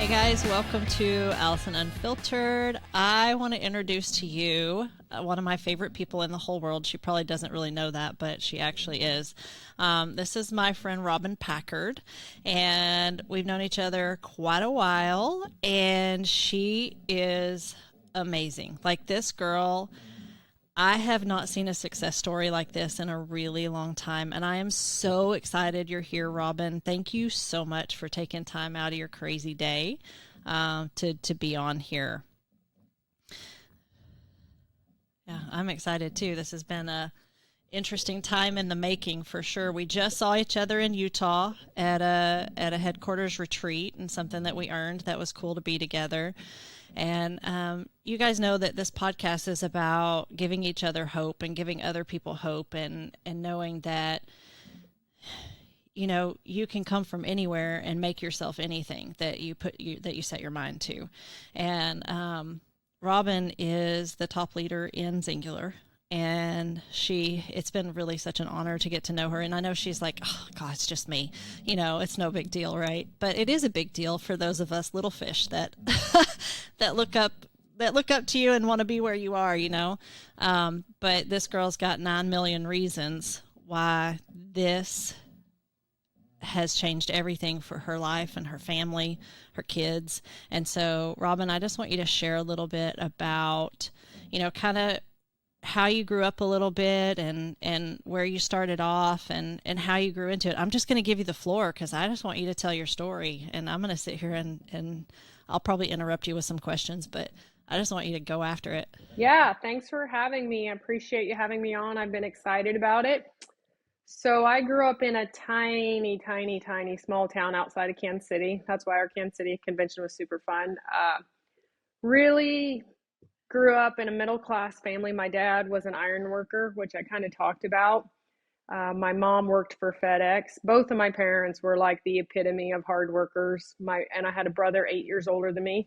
Hey guys, welcome to Allison Unfiltered. I want to introduce to you one of my favorite people in the whole world. She probably doesn't really know that, but she actually is. This is my friend Robin Packard, and we've known each other quite a while, and she is amazing. Like this girl, I have not seen a success story like this in a really long time, and I am so excited you're here, Robin. Thank you so much for taking time out of your crazy day to be on here. Yeah, I'm excited too. This has been a interesting time in the making for sure. We just saw each other in Utah at a headquarters retreat, and something that we earned that was cool to be together. And you guys know that this podcast is about giving each other hope and giving other people hope, and knowing that you can come from anywhere and make yourself anything that that you set your mind to. And Robin is the top leader in Xyngular. And it's been really such an honor to get to know her. And I know she's like, oh, God, it's just me. It's no big deal, right? But it is a big deal for those of us little fish that that look up to you and want to be where you are. But this girl's got 9 million reasons why this has changed everything for her life and her family, her kids. And so, Robin, I just want you to share a little bit about, kind of how you grew up a little bit, and where you started off, and how you grew into it. I'm just going to give you the floor because I just want you to tell your story, and I'm going to sit here and I'll probably interrupt you with some questions, but I just want you to go after it. Yeah, thanks for having me. I appreciate you having me on. I've been excited about it. So I grew up in a tiny, tiny, tiny small town outside of Kansas City. That's why our Kansas City convention was super fun. Really grew up in a middle class family. My dad was an iron worker, which I kind of talked about. My mom worked for FedEx. Both of my parents were like the epitome of hard workers. And I had a brother 8 years older than me.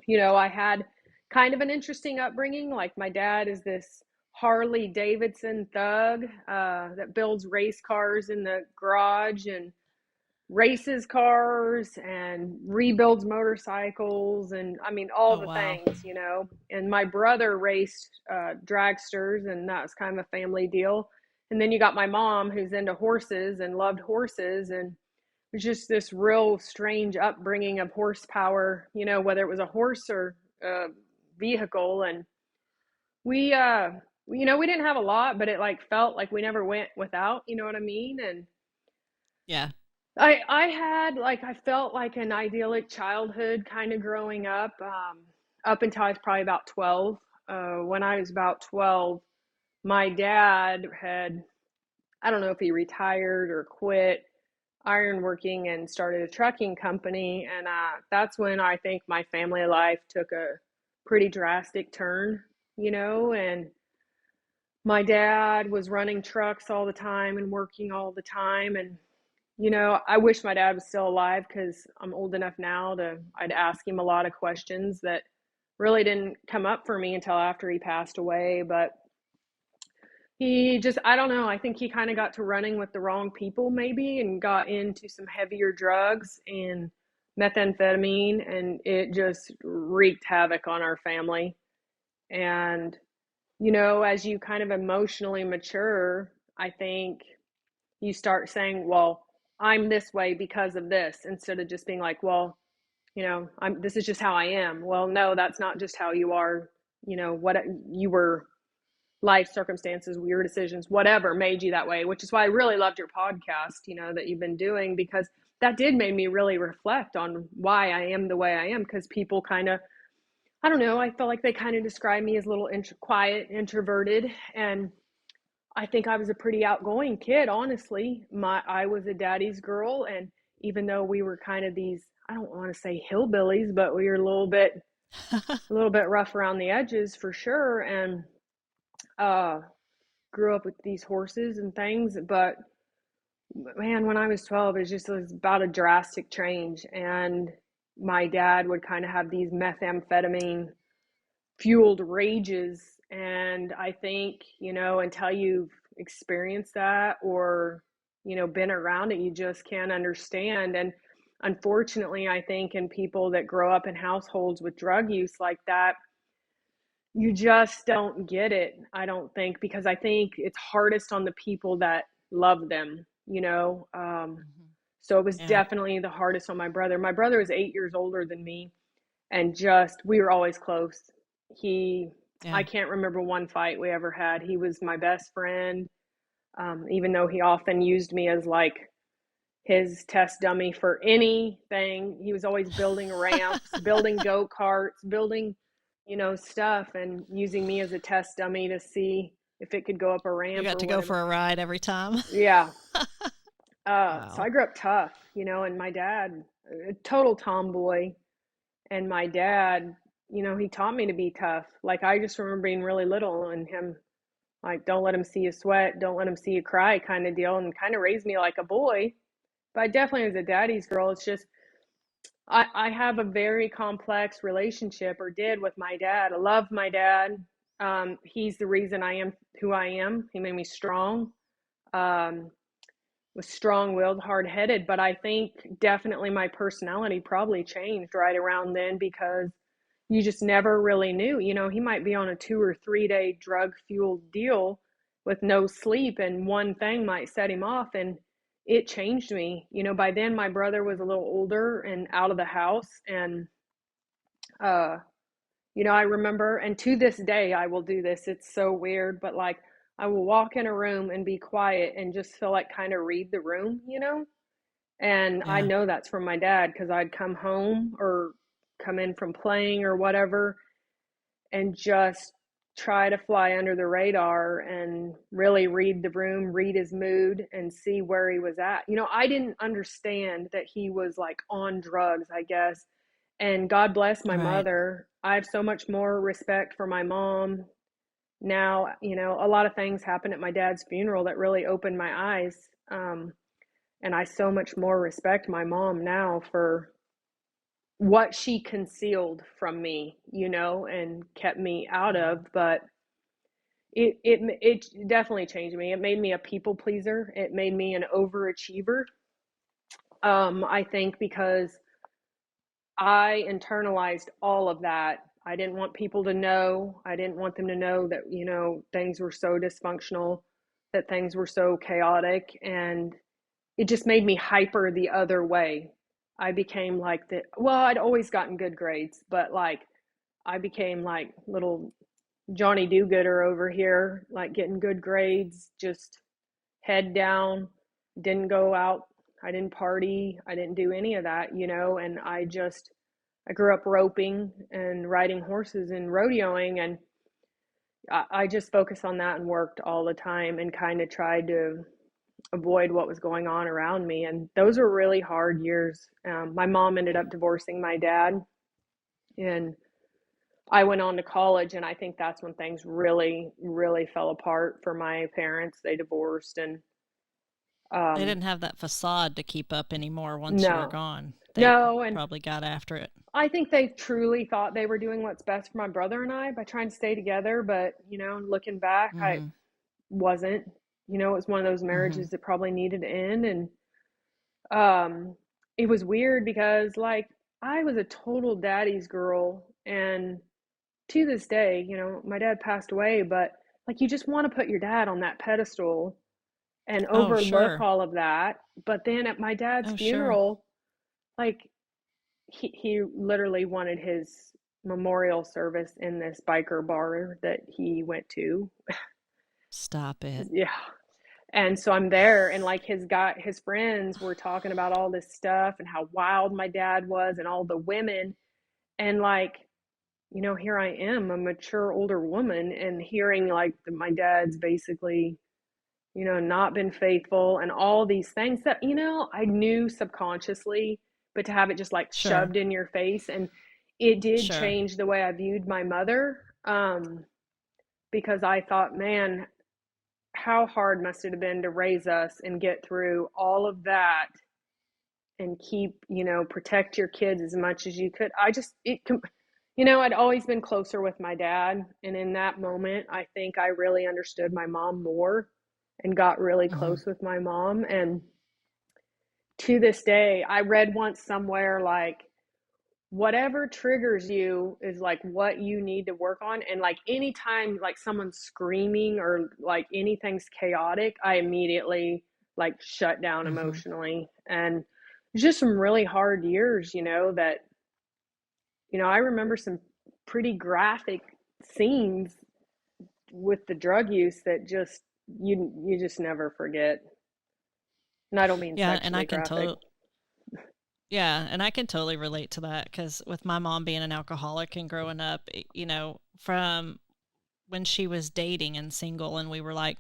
I had kind of an interesting upbringing. Like my dad is this Harley Davidson thug that builds race cars in the garage and races cars and rebuilds motorcycles, and I mean all Oh, the wow. things. And my brother raced dragsters, and that was kind of a family deal. And then you got my mom, who's into horses and loved horses, and it was just this real strange upbringing of horsepower, whether it was a horse or a vehicle. And we didn't have a lot, but it like felt like we never went without, you know what I mean? And Yeah. I felt like an idyllic childhood kind of growing up until I was probably about 12. When I was about 12, my dad had, I don't know if he retired or quit ironworking and started a trucking company. And that's when I think my family life took a pretty drastic turn. And my dad was running trucks all the time and working all the time. And I wish my dad was still alive because I'm old enough now I'd ask him a lot of questions that really didn't come up for me until after he passed away. But he just, I don't know, I think he kind of got to running with the wrong people maybe, and got into some heavier drugs and methamphetamine, and it just wreaked havoc on our family. And, as you kind of emotionally mature, I think you start saying, well, I'm this way because of this, instead of just being like, well, this is just how I am. Well, no, that's not just how you are. What you were, life circumstances, your decisions, whatever made you that way, which is why I really loved your podcast, that you've been doing, because that did make me really reflect on why I am the way I am. Because people kind of, I don't know, I felt like they kind of describe me as a little quiet, introverted, and I think I was a pretty outgoing kid, honestly. I was a daddy's girl, and even though we were kind of these, I don't want to say hillbillies, but we were a little bit rough around the edges for sure, and uh, grew up with these horses and things. But man, when I was 12, it was about a drastic change, and my dad would kind of have these methamphetamine fueled rages. And I think, until you've experienced that or, been around it, you just can't understand. And unfortunately, I think in people that grow up in households with drug use like that, you just don't get it, I don't think, because I think it's hardest on the people that love them, you know? Hmm. So it was Yeah. definitely the hardest on my brother. My brother is 8 years older than me, and just, we were always close. He, I Yeah. can't remember one fight we ever had. He was my best friend, even though he often used me as like his test dummy for anything. He was always building ramps, building go-karts, building, stuff, and using me as a test dummy to see if it could go up a You ramp got or to go whatever. for a ride every time. Yeah. So Wow. I grew up tough, and my dad, a total tomboy, and my dad, he taught me to be tough. Like, I just remember being really little and him like, don't let him see you sweat, don't let him see you cry kind of deal, and kind of raised me like a boy. But I definitely was a daddy's girl. It's just I have a very complex relationship, or did, with my dad. I love my dad. He's the reason I am who I am. He made me strong. Um, was strong-willed, hard-headed, but I think definitely my personality probably changed right around then, because you just never really knew. He might be on a 2 or 3 day drug-fueled deal with no sleep, and one thing might set him off, and it changed me. By then my brother was a little older and out of the house, and uh I remember, and to this day I will do this. It's so weird, but like, I will walk in a room and be quiet and just feel like kind of read the room. And I Yeah. know that's from my dad, because I'd come home or come in from playing or whatever, and just try to fly under the radar and really read the room, read his mood, and see where he was at. I didn't understand that he was like on drugs, I guess. And God bless my Right. mother. I have so much more respect for my mom now. A lot of things happened at my dad's funeral that really opened my eyes. And I so much more respect my mom now for what she concealed from me, and kept me out Hmm. of. But it definitely changed me. It made me a people pleaser. It made me an overachiever. I think because I internalized all of that. I didn't want people to know. I didn't want them to know that, things were so dysfunctional, that things were so chaotic, and it just made me hyper the other way. I became like well, I'd always gotten good grades, but like, I became like little Johnny Do-Gooder over here, like getting good grades, just head down, didn't go out, I didn't party, I didn't do any of that, and I grew up roping and riding horses and rodeoing, and I just focused on that and worked all the time and kind of tried to avoid what was going on around me. And those were really hard years. My mom ended up divorcing my dad, and I went on to college, and I think that's when things really, really fell apart for my parents. They divorced, and They um, didn't have that facade to keep up anymore once you were no, gone. They no. And probably got after it. I think they truly thought they were doing what's best for my brother and I by trying to stay together. But, looking back, I Hmm. wasn't. It was one of those Hmm. marriages that probably needed to end. And um, it was weird because, like, I was a total daddy's girl. And to this day, my dad passed away, but like, you just want to put your dad on that pedestal and Oh, overlook sure. all of that. But then at my dad's Oh, sure. funeral, like, he literally wanted his memorial service in this biker bar that he went to. Stop it. Yeah. And so I'm there, and like, his friends were talking about all this stuff and how wild my dad was and all the women. And like, here I am, a mature older woman, and hearing like my dad's basically, not been faithful and all these things that, I knew subconsciously, but to have it just like Sure. shoved in your face. And it did Sure. change the way I viewed my mother. Because I thought, man, how hard must it have been to raise us and get through all of that and keep, protect your kids as much as you could. I'd always been closer with my dad. And in that moment, I think I really understood my mom more and got really Hmm. close with my mom. And to this day, I read once somewhere like whatever triggers you is like what you need to work on. And like anytime like someone's screaming or like anything's chaotic, I immediately like shut down Mm-hmm. emotionally. And it's just some really hard years, that, I remember some pretty graphic scenes with the drug use that just you just never forget. And I don't mean Yeah, and sexually graphic. I can totally relate to that because with my mom being an alcoholic and growing up, from when she was dating and single, and we were like,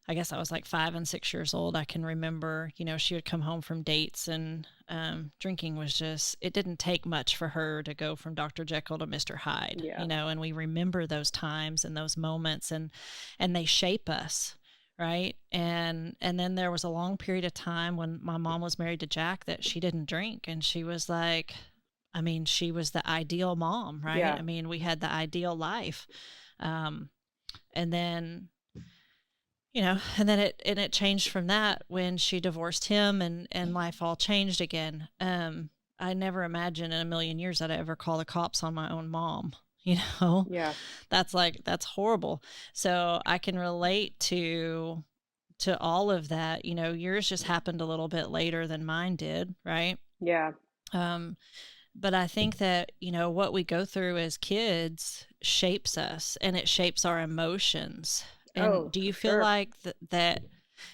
I guess I was like 5 and 6 years old. I can remember, she would come home from dates and drinking was just, it didn't take much for her to go from Dr. Jekyll to Mr. Hyde, Yeah. and we remember those times and those moments and they shape us. Right. And then there was a long period of time when my mom was married to Jack that she didn't drink. And she was like, I mean, she was the ideal mom, right? Yeah. I mean, we had the ideal life. Um, and then and it changed from that when she divorced him and life all changed again. I never imagined in a million years that I ever call the cops on my own mom. you know Yeah. that's horrible. So I can relate to all of that. Yours just happened a little bit later than mine did, right? Yeah. um but I think that, what we go through as kids shapes us and it shapes our emotions. And Oh, do for you feel sure. like that?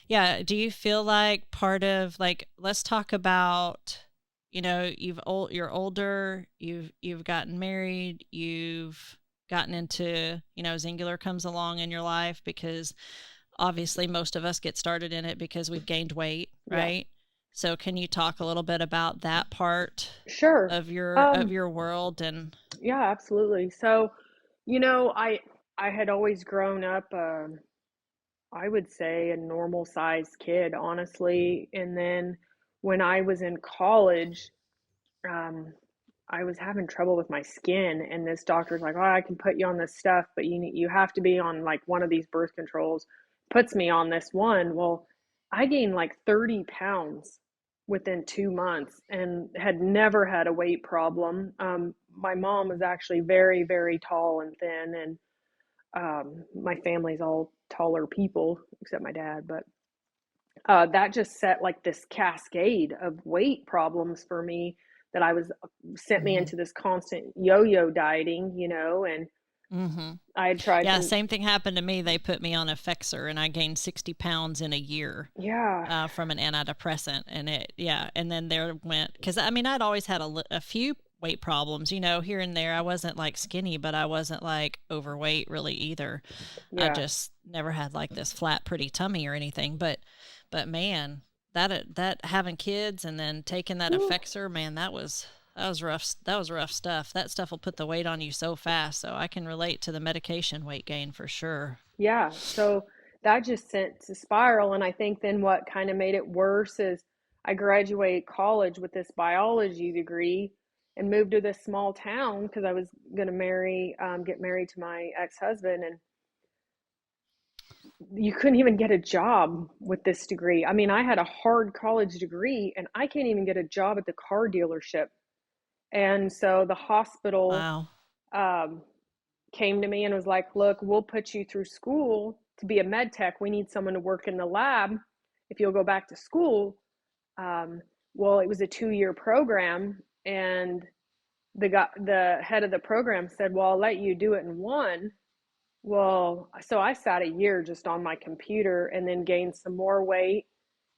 Yeah. Do you feel like part of, like, let's talk about, you're older, you've gotten married, you've gotten into, Xyngular comes along in your life because obviously most of us get started in it because we've gained weight, Yeah. right? So can you talk a little bit about that part Sure. of your Um, world and yeah, absolutely. So, you know, I I had always grown up, I would say a normal sized kid, honestly. And then when I was in college, um, I was having trouble with my skin, and this doctor's like, "Oh, I can put you on this stuff, but you have to be on like one of these birth controls." Puts me on this one. Well, I gained like 30 pounds within 2 months and had never had a weight problem. My mom was actually very, very tall and thin, and my family's all taller people except my dad, but that just set like this cascade of weight problems for me that I was sent me mm-hmm. into this constant yo-yo dieting, and Mm-hmm. I had tried Yeah, some. same thing happened to me. They put me on a Fexer and I gained 60 pounds in a year Yeah. from an antidepressant. And and then there went, because I mean, I'd always had a few weight problems, here and there. I wasn't like skinny, but I wasn't like overweight really either. I Yeah. just never had like this flat, pretty tummy or anything. But man, that having kids and then taking that Whew. Effexor, man, that was rough. That was rough stuff. That stuff will put the weight on you so fast. So I can relate to the medication weight gain for sure. Yeah, so that just sent to spiral. And I think then what kind of made it worse is I graduated college with this biology degree and moved to this small town because I was going to get married to my ex-husband. And you couldn't even get a job with this degree. I mean, I had a hard college degree and I can't even get a job at the car dealership. And so the hospital Wow. um, came to me and was like, "Look, we'll put you through school to be a med tech. We need someone to work in the lab if you'll go back to school." Um, well, it was a 2-year program, and the head of the program said, "Well, I'll let you do it in one." Well, so I sat a year just on my computer and then gained some more weight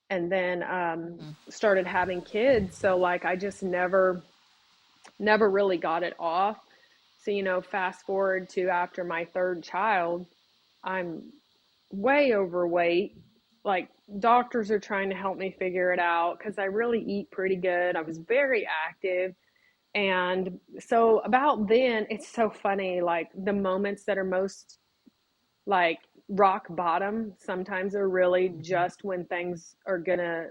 and then Mm-hmm. started having kids. So like I just never really got it off. So, fast forward to after my third child, I'm way overweight. Like doctors are trying to help me figure it out because I really eat pretty good. I was very active. And so about then, it's so funny, like the moments that are most like rock bottom sometimes are really Mm-hmm. just when things are gonna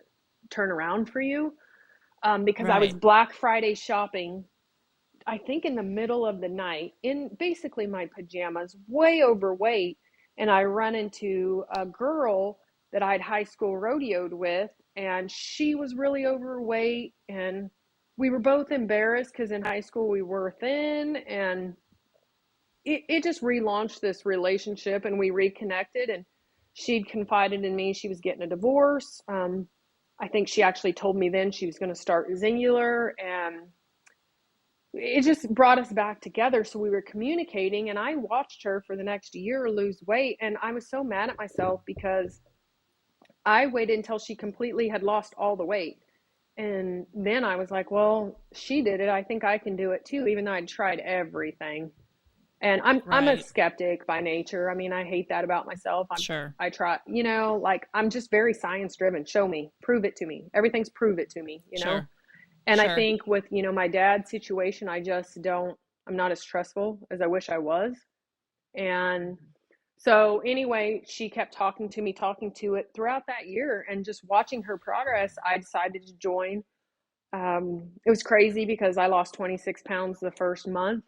turn around for you. Because I was Right. Black Friday shopping, I think in the middle of the night, in basically my pajamas, way overweight, and I run into a girl that I'd high school rodeoed with, and she was really overweight, and we were both embarrassed because in high school we were thin, and it just relaunched this relationship, and we reconnected, and she'd confided in me she was getting a divorce. I think she actually told me then she was going to start Xyngular, and it just brought us back together. So we were communicating, and I watched her for the next year lose weight, and I was so mad at myself because I waited until she completely had lost all the weight. And then I was like, well, she did it. I think I can do it too, even though I'd tried everything. And I'm a Right. skeptic by nature. I mean, I hate that about myself. Sure. I try, like I'm just very science driven. Show me, prove it to me. Everything's prove it to me. Sure. And I Sure. think with, my dad's situation, I'm not as trustful as I wish I was. And so anyway, she kept talking to me, talking to it throughout that year, and just watching her progress, I decided to join. It was crazy because I lost 26 pounds the first month.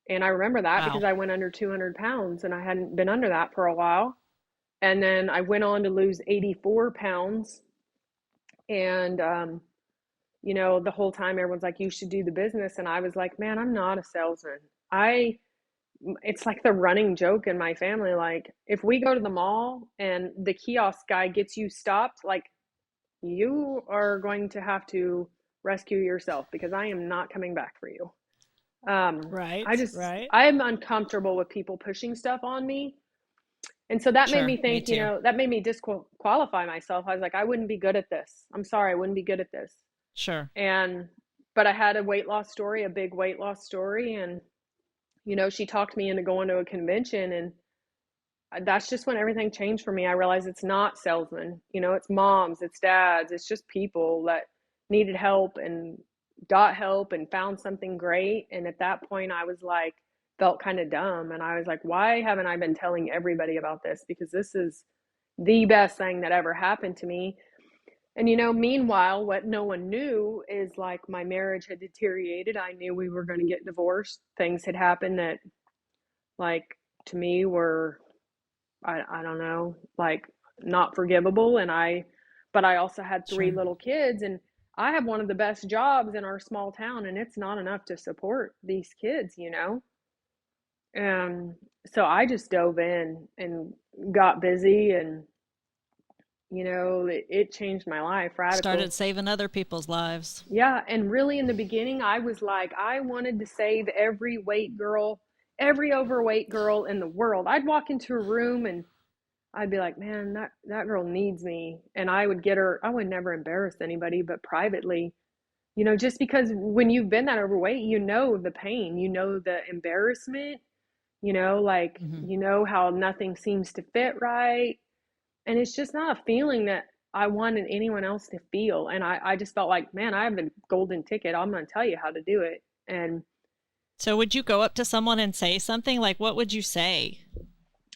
And I remember that because Wow. I went under 200 pounds and I hadn't been under that for a while. And then I went on to lose 84 pounds. And, the whole time everyone's like, you should do the business. And I was like, man, I'm not a salesman. It's like the running joke in my family. Like, if we go to the mall and the kiosk guy gets you stopped, like, you are going to have to rescue yourself because I am not coming back for you. Right. Right. I'm uncomfortable with people pushing stuff on me. And so that made me Sure. Me think, too. that made me disqualify myself. I was like, I wouldn't be good at this. I'm sorry, I wouldn't be good at this. Sure. And, but I had a weight loss story, a big weight loss story. And, she talked me into going to a convention, and that's just when everything changed for me. I realized it's not salesmen, it's moms, it's dads, it's just people that needed help and got help and found something great. And at that point, I was like, felt kind of dumb. And I was like, why haven't I been telling everybody about this? Because this is the best thing that ever happened to me. And, meanwhile, what no one knew is like my marriage had deteriorated. I knew we were going to get divorced. Things had happened that, like, to me were I don't know, like not forgivable. But I also had three Sure. little kids, and I have one of the best jobs in our small town, and it's not enough to support these kids. And so I just dove in and got busy, and, it changed my life Started radical. saving other people's lives. Yeah. And really in the beginning, I was like, I wanted to save every overweight girl in the world. I'd walk into a room and I'd be like, man, that girl needs me. And I would get her, I would never embarrass anybody, but privately, just because when you've been that overweight, the pain, the embarrassment, like, Hmm. how nothing seems to fit right. And it's just not a feeling that I wanted anyone else to feel. And I just felt like, man, I have the golden ticket. I'm going to tell you how to do it. And So would you go up to someone and say something? Like, what would you say?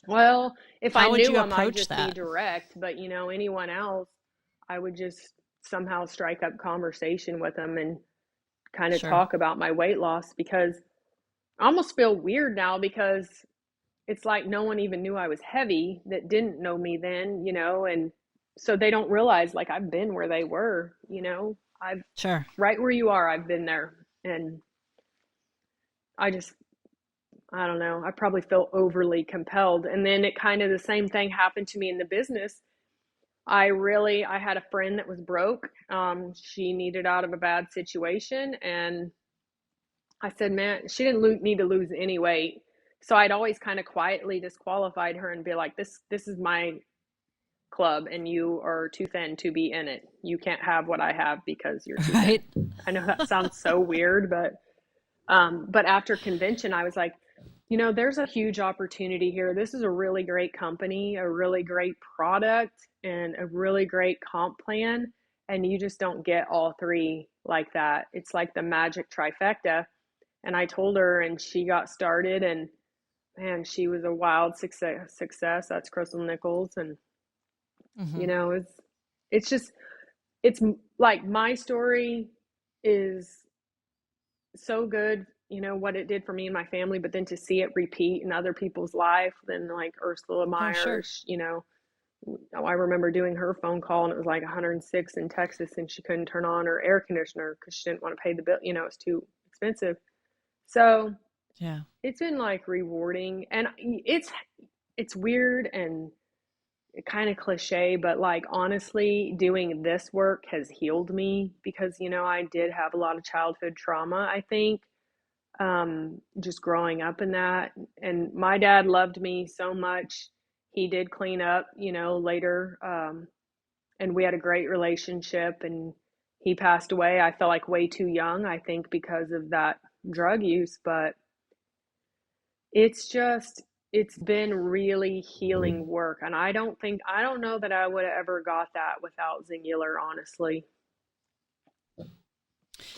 well, if I How would knew you them, I'd approach just be that? direct. But, anyone else, I would just somehow strike up conversation with them and kind of Sure. talk about my weight loss, because I almost feel weird now because it's like no one even knew I was heavy that didn't know me then. And so they don't realize like I've been where they were. I've Sure. right where you are, I've been there. And I just I don't know. I probably feel overly compelled. And then it kind of the same thing happened to me in the business. I had a friend that was broke. She needed out of a bad situation, and I said, man, she didn't need to lose any weight. So I'd always kind of quietly disqualified her and be like, this is my club, and you are too thin to be in it. You can't have what I have because you're too thin. Right. I know that sounds so weird, but after convention, I was like, there's a huge opportunity here. This is a really great company, a really great product, and a really great comp plan. And you just don't get all three like that. It's like the magic trifecta. And I told her, and she got started, and man, she was a wild success. That's Crystal Nichols. And, Hmm. it's just, it's like my story is so good, what it did for me and my family, but then to see it repeat in other people's life, then like Ursula Oh, sure. Myers, I remember doing her phone call and it was like 106 in Texas and she couldn't turn on her air conditioner because she didn't want to pay the bill. It's too expensive. So Yeah. it's been like rewarding, and it's weird and kind of cliche, but like honestly, doing this work has healed me because I did have a lot of childhood trauma, I think, just growing up in that. And my dad loved me so much. He did clean up, later, and we had a great relationship. And he passed away, I felt like way too young, I think, because of that drug use. But it's just, it's been really healing work. And I don't know that I would have ever got that without Xyngular, honestly.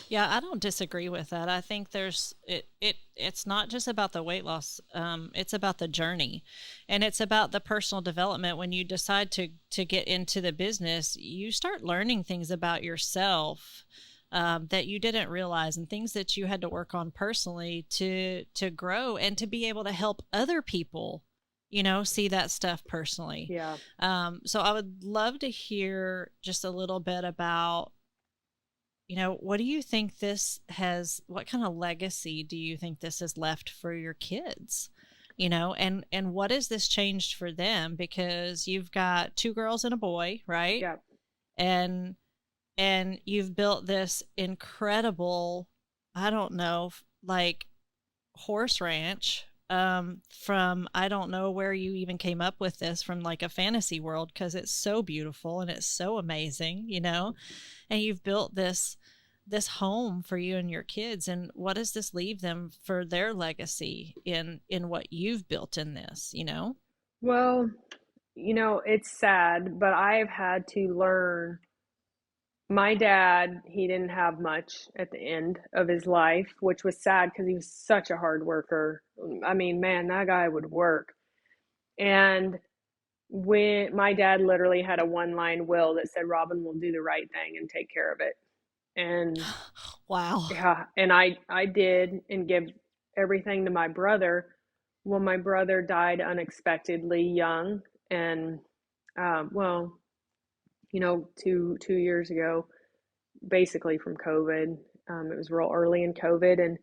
Yeah, I don't disagree with that. I think it's not just about the weight loss. It's about the journey, and it's about the personal development. When you decide to get into the business, you start learning things about yourself that you didn't realize, and things that you had to work on personally to grow and to be able to help other people. See that stuff personally. Yeah. So I would love to hear just a little bit about, what do you think what kind of legacy do you think this has left for your kids? And what has this changed for them? Because you've got two girls and a boy, right? Yeah. And you've built this incredible, I don't know, like horse ranch, from, I don't know where you even came up with this, from like a fantasy world, because it's so beautiful and it's so amazing, and you've built this home for you and your kids. And what does this leave them for their legacy in what you've built in this? Well, it's sad, but I've had to learn. My dad, he didn't have much at the end of his life, which was sad because he was such a hard worker. I mean, man, that guy would work. And when my dad literally had a one-line will that said Robin will do the right thing and take care of it. And Wow. yeah, and I did, and give everything to my brother. Well, my brother died unexpectedly young, and well, 2 years ago, basically from COVID. It was real early in COVID, and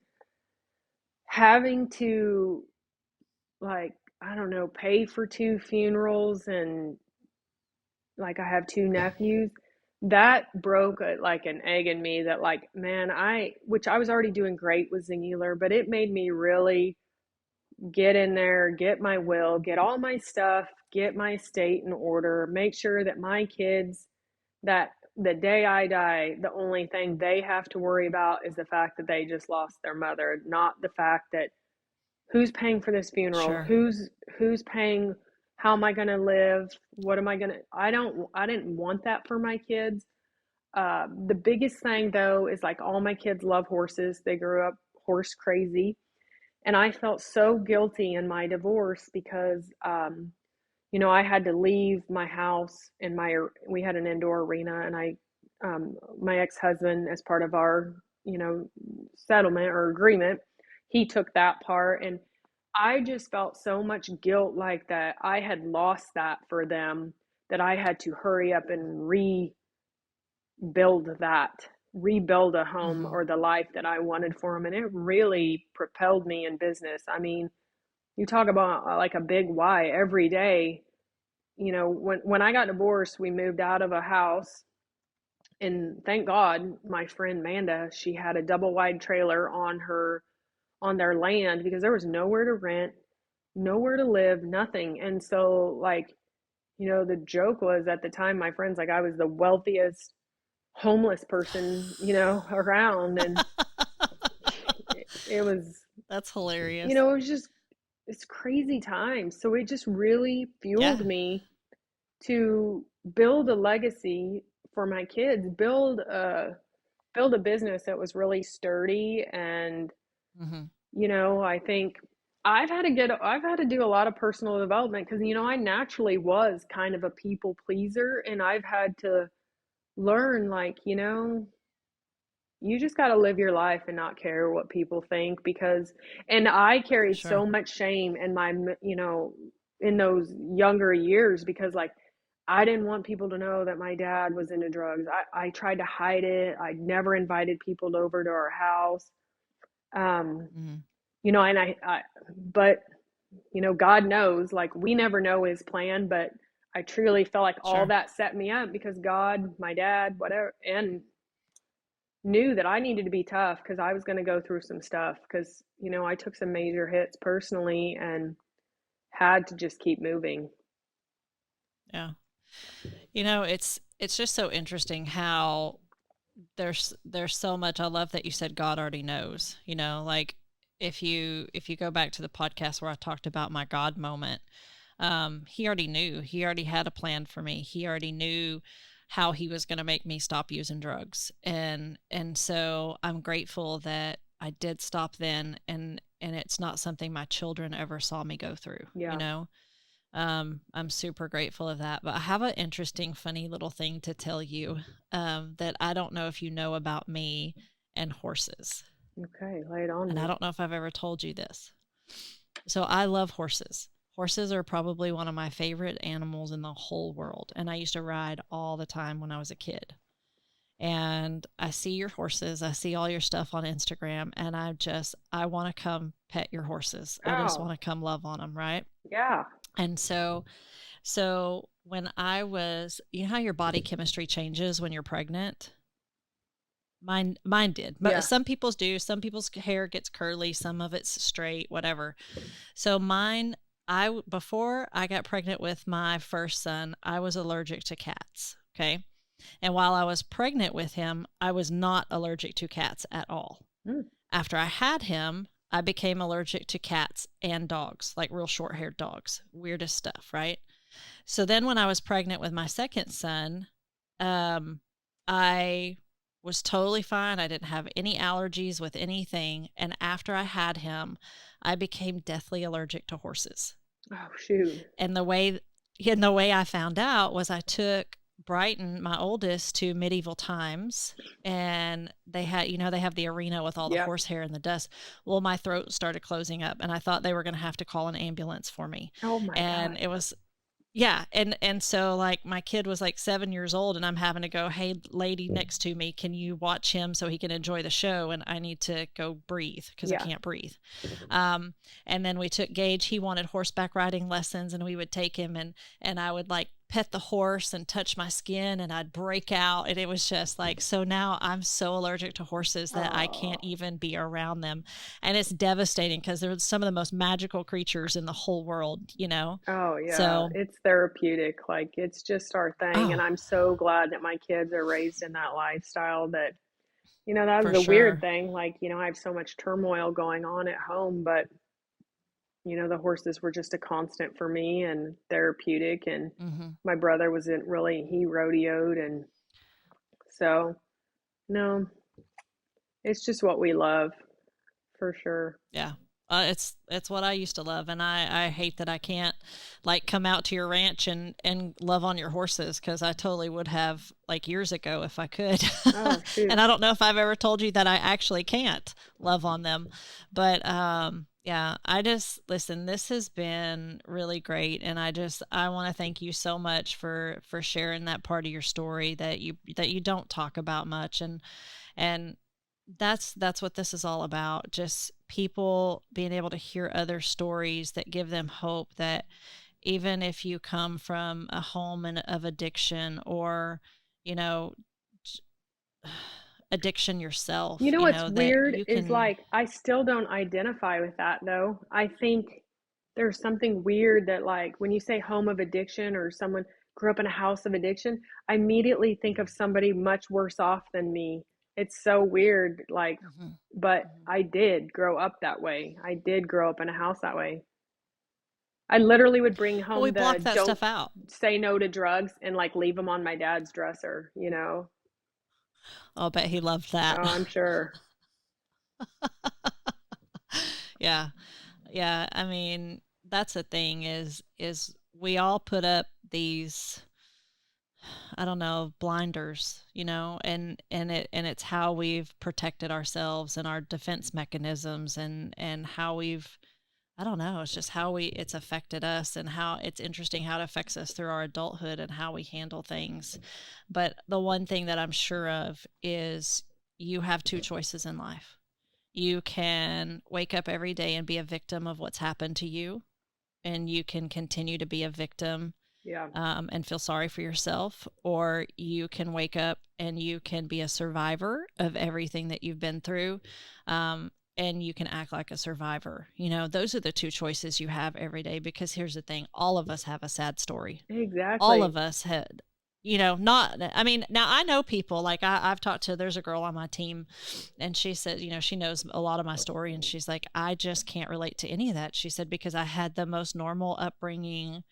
having to, like, I don't know, pay for two funerals, and like I have two nephews. That broke like an egg in me, that like, man, which I was already doing great with Xyngular, but it made me really get in there, get my will, get all my stuff, get my estate in order, make sure that my kids, that the day I die, the only thing they have to worry about is the fact that they just lost their mother, not the fact that who's paying for this funeral, Sure. who's paying, how am I going to live, what am I going to, I didn't want that for my kids. The biggest thing though is like all my kids love horses. They grew up horse crazy. And I felt so guilty in my divorce because, I had to leave my house, and we had an indoor arena, and my ex-husband, as part of our, settlement or agreement, he took that part. And I just felt so much guilt, like that I had lost that for them, that I had to hurry up and rebuild a home Hmm. or the life that I wanted for them. And it really propelled me in business. I mean, you talk about like a big why every day. When I got divorced, we moved out of a house, and thank God my friend Manda, she had a double wide trailer on their land, because there was nowhere to rent, nowhere to live, nothing. And so, like, the joke was, at the time, my friends, like, I was the wealthiest homeless person, around. And it was, That's hilarious. it was just, it's crazy times. So it just really Yeah. fueled me to build a legacy for my kids, build a business that was really sturdy. And Hmm. I think I've had to do a lot of personal development, because I naturally was kind of a people pleaser, and I've had to learn, like, you just got to live your life and not care what people think. Because and I carried Sure. so much shame in my, in those younger years, because like I didn't want people to know that my dad was into drugs. I tried to hide it. I never invited people over to our house. Um, Mm, and but God knows, like we never know his plan, but I truly felt like all sure. that set me up because God, my dad, whatever, and knew that I needed to be tough because I was going to go through some stuff because, I took some major hits personally and had to just keep moving. Yeah. It's just so interesting how there's so much. I love that you said God already knows. Like if you go back to the podcast where I talked about my God moment, he already knew. He already had a plan for me. He already knew how he was going to make me stop using drugs, and so I'm grateful that I did stop then, and it's not something my children ever saw me go through. Yeah. I'm super grateful of that. But I have an interesting, funny little thing to tell you, that I don't know if you know about me and horses. Okay. Lay it on And I me. don't know if I've ever told you this. So I love horses. Horses are probably one of my favorite animals in the whole world. And I used to ride all the time when I was a kid. And I see your horses, I see all your stuff on Instagram, and I want to come pet your horses. I just Oh, want to come love on them, right? yeah. And so when I was, you know how your body chemistry changes when you're pregnant? Mine did. But Yeah. some people's do. Some people's hair gets curly, some of it's straight, whatever. So mine, I before I got pregnant with my first son, I was allergic to cats. Okay. And while I was pregnant with him, I was not allergic to cats at all. Mm. After I had him, I became allergic to cats and dogs, like real short haired dogs. Weirdest stuff, right? So then when I was pregnant with my second son, um, I was totally fine. I didn't have any allergies with anything. And after I had him, I became deathly allergic to horses. Oh, shoot. And the way I found out was I took Brighton, my oldest, to medieval times, and they have the arena with all the Yep. horsehair and the dust. Well, my throat started closing up, and I thought they were going to have to call an ambulance for me. Oh my And gosh. it was yeah, and so like my kid was like 7 years old, and I'm having to go, hey, lady next to me, can you watch him so he can enjoy the show? And I need to go breathe because I Yeah. can't breathe. Um, and then we took Gage. He wanted horseback riding lessons, and we would take him, and I would like pet the horse and touch my skin, and I'd break out, and it was just like so. Now I'm so allergic to horses that I can't Oh. even be around them, and it's devastating because they're some of the most magical creatures in the whole world. Oh yeah, So, it's therapeutic. Like it's just our thing, and oh, I'm so glad that my kids are raised in that lifestyle that that was for the weird sure. thing. Like, I have so much turmoil going on at home, but the horses were just a constant for me and therapeutic. And Hmm. my brother wasn't really, he rodeoed. And so, no, it's just what we love for sure. Yeah. It's what I used to love, and I hate that I can't like come out to your ranch and love on your horses because I totally would have like years ago if I could. Oh, And shoot. I don't know if I've ever told you that I actually can't love on them, but yeah, I just listen. This has been really great, and I want to thank you so much for sharing that part of your story that you don't talk about much, and that's what this is all about, just people being able to hear other stories that give them hope that even if you come from a home of addiction, or you know addiction yourself, What's that weird you is can. like I still don't identify with that though. I think there's something weird that like when you say home of addiction or someone grew up in a house of addiction, I immediately think of somebody much worse off than me. It's so weird like Mhm, but mhm. I did grow up that way. I did grow up in a house that way. I literally would bring Well, we home block the that don't stuff out. say no to drugs and like leave them on my dad's dresser. I'll bet he loved Oh, that. I'm sure. Yeah. Yeah, I mean, that's the thing is we all put up these, I don't know, blinders, and it's how we've protected ourselves and our defense mechanisms, and how we've I don't know. It's just how it's affected us, and how it's interesting how it affects us through our adulthood and how we handle things. But the one thing that I'm sure of is you have two choices in life. You can wake up every day and be a victim of what's happened to you, and you can continue to be a victim, Yeah, and feel sorry for yourself, or you can wake up and you can be a survivor of everything that you've been through, and you can act like a survivor. Those are the two choices you have every day, because here's the thing, all of us have a sad story. All exactly. of us had, not, I mean, now I know people, like I've talked to, there's a girl on my team, and she said, she knows a lot of my story, and she's like, I just can't relate to any of that. She said, because I had the most normal upbringing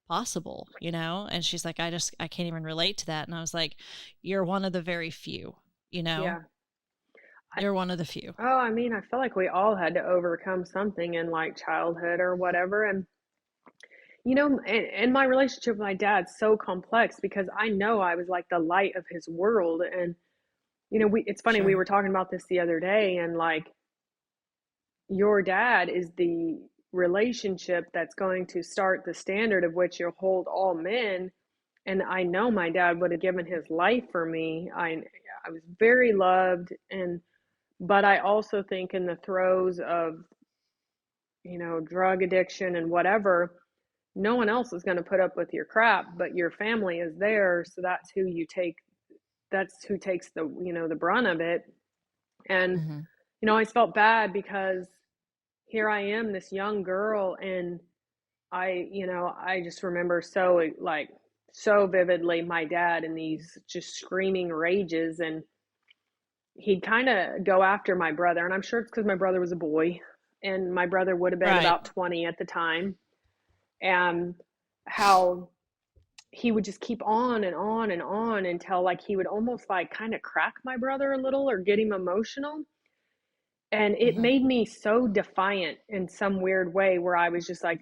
possible, and she's like, I can't even relate to that. And I was like, you're one of the very few, you know, Yeah. I, you're one of the few. oh, I mean, I feel like we all had to overcome something in like childhood or whatever. And, and my relationship with my dad's so complex because I know I was like the light of his world. And, it's funny, we Sure. were talking about this the other day, and like, your dad is the relationship that's going to start the standard of which you'll hold all men. And I know my dad would have given his life for me. I was very loved, and but I also think in the throes of, drug addiction and whatever, no one else is going to put up with your crap, but your family is there, so that's who takes the brunt of it. And Mm-hmm. I always felt bad because here I am, this young girl, and I just remember so vividly my dad in these just screaming rages, and he'd kind of go after my brother, and I'm sure it's because my brother was a boy, and my brother would have been Right. about 20 at the time, and how he would just keep on and on and on until like he would almost like kind of crack my brother a little or get him emotional. And it Mm-hmm. made me so defiant in some weird way where I was just like,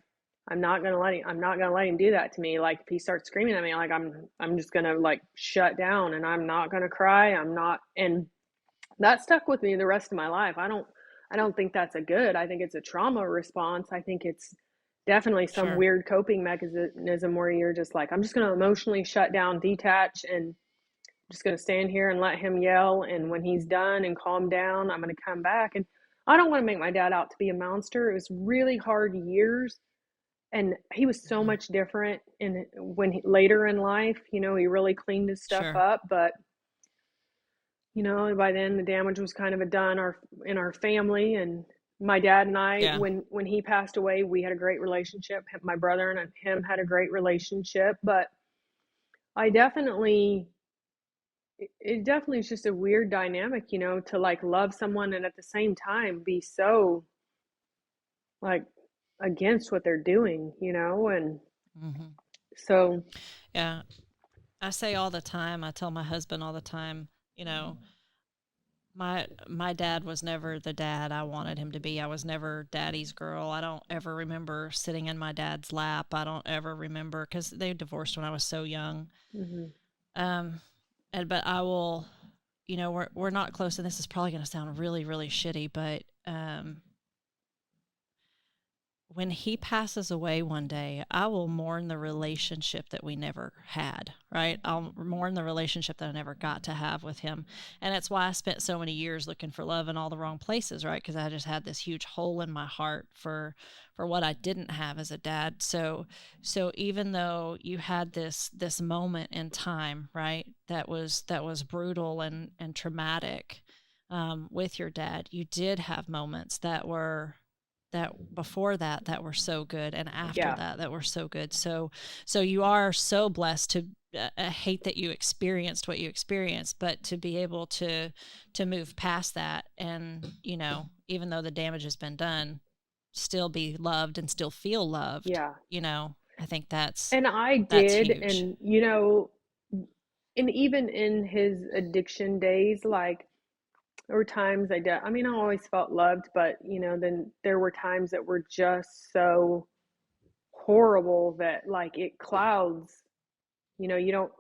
I'm not gonna let him do that to me. Like if he starts screaming at me, like I'm just gonna like shut down, and I'm not gonna cry. I'm not. And that stuck with me the rest of my life. I don't think that's a good. I think it's a trauma response. I think it's definitely some Sure. weird coping mechanism where you're just like, I'm just gonna emotionally shut down, detach, and just going to stand here and let him yell. And when he's done and calmed down, I'm going to come back. And I don't want to make my dad out to be a monster. It was really hard years. And he was so Mm-hmm. much different. And later in life, he really cleaned his stuff Sure. up. But, by then the damage was kind of done in our family. And my dad and I, Yeah. when he passed away, we had a great relationship. My brother and him had a great relationship. But I definitely it definitely is just a weird dynamic, to like love someone and at the same time be so like against what they're doing, and Mm-hmm. so Yeah. I say all the time, I tell my husband all the time, you know, my dad was never the dad I wanted him to be. I was never daddy's girl. I don't ever remember sitting in my dad's lap. I don't ever remember, because they divorced when I was so young. mhm. Um, but I will, we're not close, and this is probably going to sound really really shitty, but when he passes away one day, I will mourn the relationship that we never had, right? I'll mourn the relationship that I never got to have with him. And that's why I spent so many years looking for love in all the wrong places, right? Because I just had this huge hole in my heart for what I didn't have as a dad. So even though you had this moment in time, right, that was brutal and traumatic, with your dad, you did have moments that before that were so good, and after Yeah, that were so good. So you are so blessed to, I hate that you experienced what you experienced, but to be able to move past that, and even though the damage has been done, still be loved and still feel loved. yeah. I think that's And I that's did, huge. and and even in his addiction days, like there were times I mean, I always felt loved, but then there were times that were just so horrible that like it clouds, you don't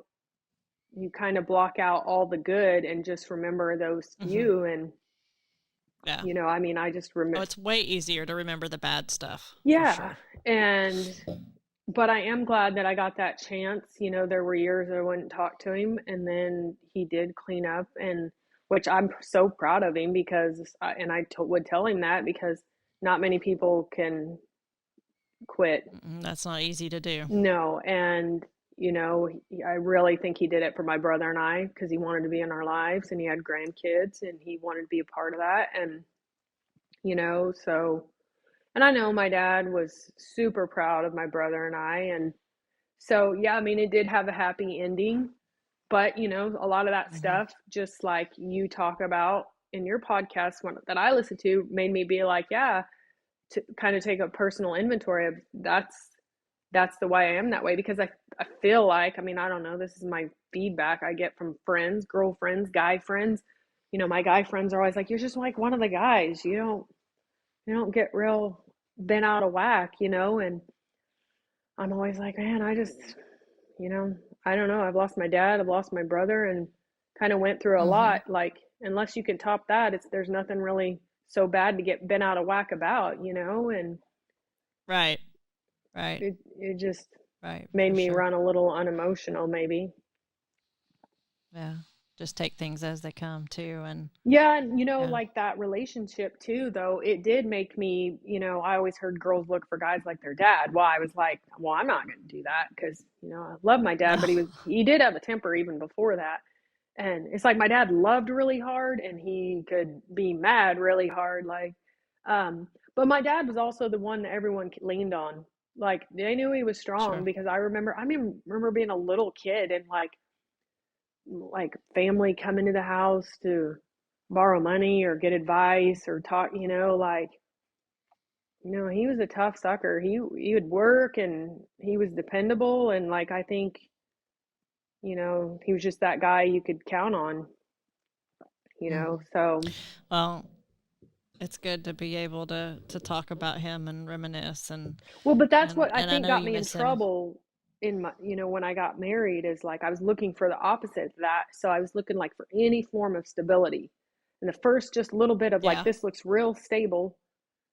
you kind of block out all the good and just remember those Hmm. few. And Yeah. You know, I mean, I just remember. Oh, it's way easier to remember the bad stuff, for Yeah. sure. And, but I am glad that I got that chance. You know, there were years I wouldn't talk to him, and then he did clean up, and which I'm so proud of him because, and would tell him that because not many people can quit. That's not easy to do. No. And, you know, I really think he did it for my brother and I because he wanted to be in our lives and he had grandkids and he wanted to be a part of that. And, you know, so, and I know my dad was super proud of my brother and I. And so, yeah, I mean, it did have a happy ending, but, you know, a lot of that Mm-hmm. stuff, just like you talk about in your podcast that I listened to, made me be like, yeah, to kind of take a personal inventory of that's the way I am that way because I feel like, I mean, I don't know, this is my feedback I get from friends, girlfriends, guy friends. You know, my guy friends are always like, you're just like one of the guys. You don't get real bent out of whack, you know, and I'm always like, man, you know, I don't know. I've lost my dad, I've lost my brother and kind of went through a Mm-hmm. lot. Like, unless you can top that, there's nothing really so bad to get bent out of whack about, you know, and Right. Right. it just Right. made For me sure. run a little unemotional maybe. Yeah. Just take things as they come too. And Yeah, and you know, yeah. like that relationship too, though, it did make me, you know, I always heard girls look for guys like their dad. Well, I was like, well, I'm not going to do that because, you know, I love my dad, No. but he did have a temper even before that. And it's like my dad loved really hard and he could be mad really hard. Like, but my dad was also the one that everyone leaned on. Like, they knew he was strong Sure. because I remember being a little kid and like family coming to the house to borrow money or get advice or talk, you know, like, you know, he was a tough sucker. He would work and he was dependable and like I think, you know, he was just that guy you could count on, you know. Mm-hmm. So, Well, it's good to be able to talk about him and reminisce well, but that's and what I I think know got you me in miss him. trouble in my, you know, when I got married is like I was looking for the opposite of that. So I was looking like for any form of stability. And the first just little bit of like Yeah. this looks real stable,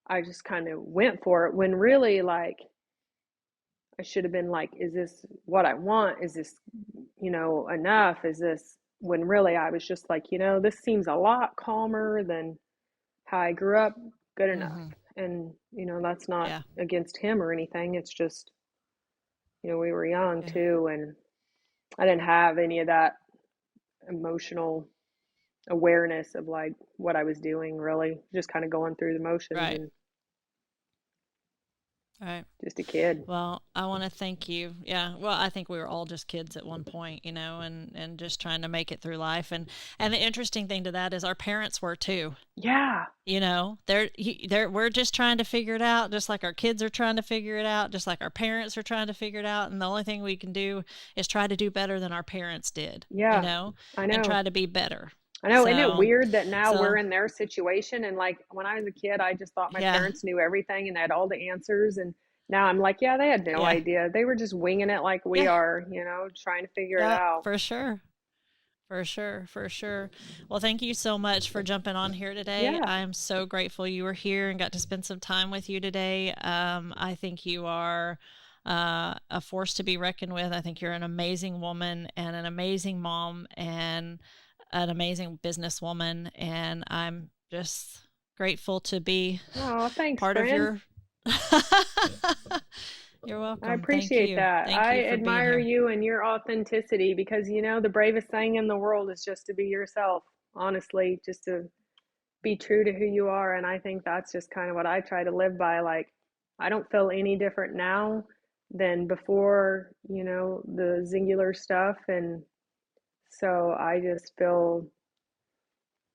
I just kind of went for it when really like I should have been like, is this what I want? Is this, you know, enough? Is this when really I was just like, you know, this seems a lot calmer than how I grew up, good enough. Mm-hmm. And, you know, that's not Yeah. against him or anything. It's just, you know, we were young Yeah. too. And I didn't have any of that emotional awareness of like what I was doing, really. Just kind of going through the motions Right. and Right. just a kid. Well, I want to thank you. Yeah. Well, I think we were all just kids at one point, you know, and just trying to make it through life. And the interesting thing to that is our parents were too. Yeah. You know, we're just trying to figure it out, just like our kids are trying to figure it out, just like our parents are trying to figure it out. And the only thing we can do is try to do better than our parents did, you Yeah. know, I and know. try to be better. I know, isn't it So, weird that now we're so in their situation? And like when I was a kid, I just thought my yeah, parents knew everything and they had all the answers. And now I'm like, yeah, they had no yeah, idea. They were just winging it like we yeah, are, you know, trying to figure it yeah, out. for sure. For sure, for sure. Well, thank you so much for jumping on here today. Yeah. I am so grateful you were here and got to spend some time with you today. I think you are a force to be reckoned with. I think you're an amazing woman and an amazing mom and an amazing businesswoman. And I'm just grateful to be Oh, thanks, part of friend. your. You're I welcome. Thank appreciate you. that. Thank I you for being admire here. you and your authenticity because, you know, the bravest thing in the world is just to be yourself, honestly, just to be true to who you are. And I think that's just kind of what I try to live by. Like, I don't feel any different now than before, you know, the Xyngular stuff. And so I just feel,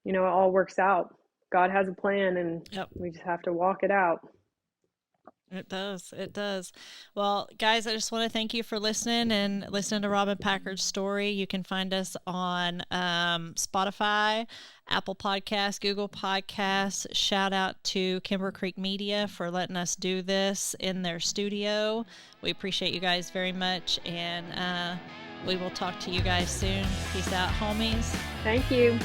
you know, it all works out. God has a plan and Yep. we just have to walk it out. It does. It does. Well, guys, I just want to thank you for listening and listening to Robin Packard's story. You can find us on Spotify, Apple Podcasts, Google Podcasts. Shout out to Kimber Creek Media for letting us do this in their studio. We appreciate you guys very much, and we will talk to you guys soon. Peace out, homies. Thank you.